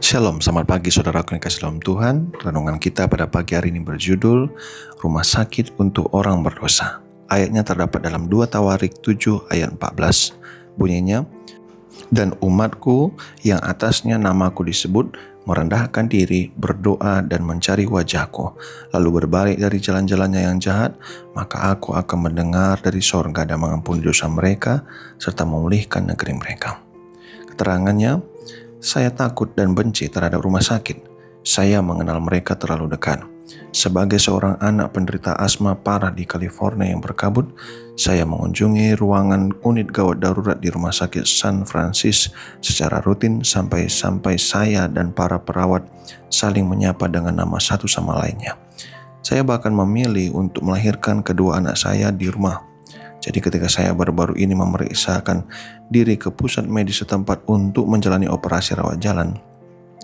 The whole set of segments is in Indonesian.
Shalom, selamat pagi saudaraku yang kasih dalam Tuhan. Renungan kita pada pagi hari ini berjudul Rumah Sakit untuk Orang Berdosa. Ayatnya terdapat dalam 2 Tawarik 7 ayat 14. Bunyinya, dan umatku yang atasnya namaku disebut merendahkan diri, berdoa dan mencari wajahku, lalu berbalik dari jalan-jalannya yang jahat, maka aku akan mendengar dari sorga dan mengampuni dosa mereka serta memulihkan negeri mereka. Keterangannya, saya takut dan benci terhadap rumah sakit. Saya mengenal mereka terlalu dekat. Sebagai seorang anak penderita asma parah di California yang berkabut, saya mengunjungi ruangan unit gawat darurat di Rumah Sakit San Francisco secara rutin sampai saya dan para perawat saling menyapa dengan nama satu sama lainnya. Saya bahkan memilih untuk melahirkan kedua anak saya di rumah. Jadi ketika saya baru-baru ini memeriksakan diri ke pusat medis setempat untuk menjalani operasi rawat jalan,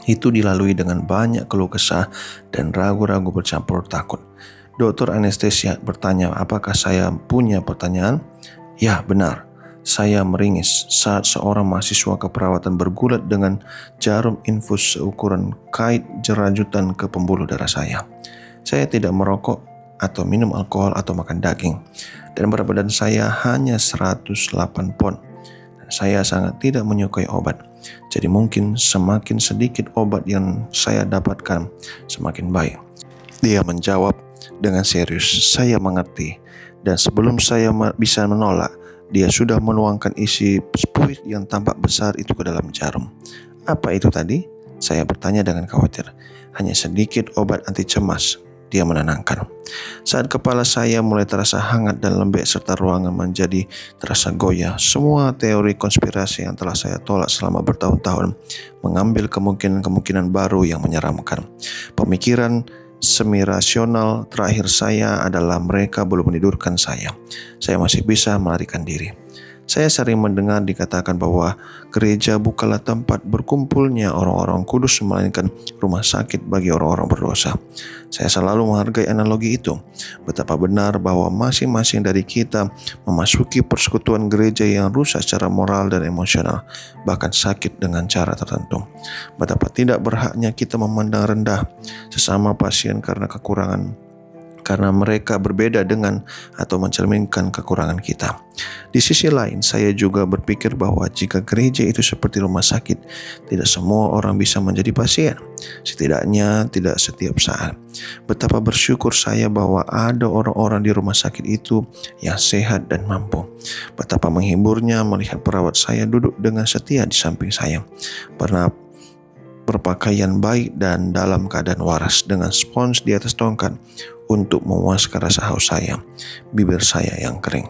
itu dilalui dengan banyak keluh kesah dan ragu-ragu bercampur takut. Dokter anestesia bertanya apakah saya punya pertanyaan. Ya, benar. Saya meringis saat seorang mahasiswa keperawatan bergulat dengan jarum infus seukuran kait jerajutan ke pembuluh darah saya. Saya tidak merokok atau minum alkohol atau makan daging, dan berat badan saya hanya 108 pon. Dan saya sangat tidak menyukai obat. Jadi mungkin semakin sedikit obat yang saya dapatkan, semakin baik. Dia menjawab dengan serius, saya mengerti. Dan sebelum saya bisa menolak, dia sudah menuangkan isi spuit yang tampak besar itu ke dalam jarum. Apa itu tadi? Saya bertanya dengan khawatir. Hanya sedikit obat anti cemas. Dia menenangkan. Saat kepala saya mulai terasa hangat dan lembek serta ruangan menjadi terasa goyah, semua teori konspirasi yang telah saya tolak selama bertahun-tahun mengambil kemungkinan-kemungkinan baru yang menyeramkan. Pemikiran semi-rasional terakhir saya adalah mereka belum menidurkan saya. Saya masih bisa melarikan diri. Saya sering mendengar dikatakan bahwa gereja bukanlah tempat berkumpulnya orang-orang kudus, melainkan rumah sakit bagi orang-orang berdosa. Saya selalu menghargai analogi itu. Betapa benar bahwa masing-masing dari kita memasuki persekutuan gereja yang rusak secara moral dan emosional, bahkan sakit dengan cara tertentu. Betapa tidak berhaknya kita memandang rendah sesama pasien karena mereka berbeda dengan atau mencerminkan kekurangan kita. Di sisi lain, saya juga berpikir bahwa jika gereja itu seperti rumah sakit, tidak semua orang bisa menjadi pasien. Setidaknya tidak setiap saat. Betapa bersyukur saya bahwa ada orang-orang di rumah sakit itu yang sehat dan mampu. Betapa menghiburnya melihat perawat saya duduk dengan setia di samping saya, pernah berpakaian baik dan dalam keadaan waras, dengan spons di atas tongkat untuk memuaskan rasa haus saya, bibir saya yang kering.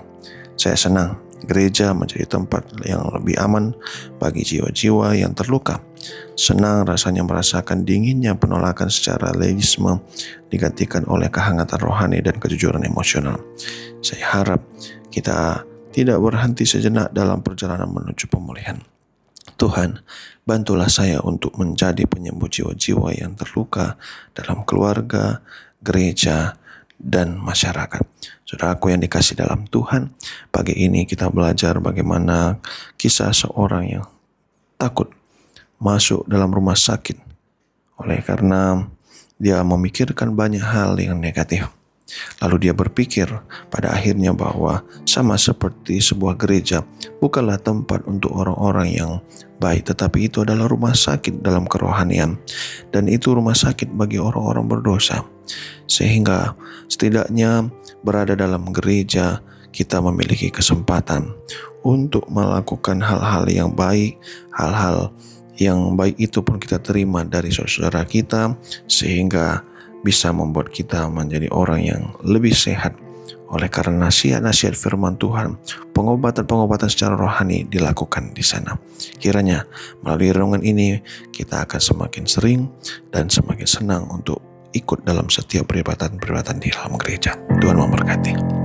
Saya senang gereja menjadi tempat yang lebih aman bagi jiwa-jiwa yang terluka. Senang rasanya merasakan dinginnya penolakan secara legisme digantikan oleh kehangatan rohani dan kejujuran emosional. Saya harap kita tidak berhenti sejenak dalam perjalanan menuju pemulihan. Tuhan, bantulah saya untuk menjadi penyembuh jiwa-jiwa yang terluka dalam keluarga, gereja, dan masyarakat. Saudaraku yang dikasih dalam Tuhan, pagi ini kita belajar bagaimana kisah seorang yang takut masuk dalam rumah sakit oleh karena dia memikirkan banyak hal yang negatif. Lalu dia berpikir pada akhirnya bahwa sama seperti sebuah gereja bukanlah tempat untuk orang-orang yang baik, tetapi itu adalah rumah sakit dalam kerohanian, dan itu rumah sakit bagi orang-orang berdosa. Sehingga setidaknya berada dalam gereja kita memiliki kesempatan untuk melakukan hal-hal yang baik. Hal-hal yang baik itu pun kita terima dari saudara kita, sehingga bisa membuat kita menjadi orang yang lebih sehat. Oleh karena nasihat-nasihat firman Tuhan, pengobatan-pengobatan secara rohani dilakukan di sana. Kiranya melalui renungan ini kita akan semakin sering dan semakin senang untuk ikut dalam setiap peribadatan di dalam gereja. Tuhan memberkati.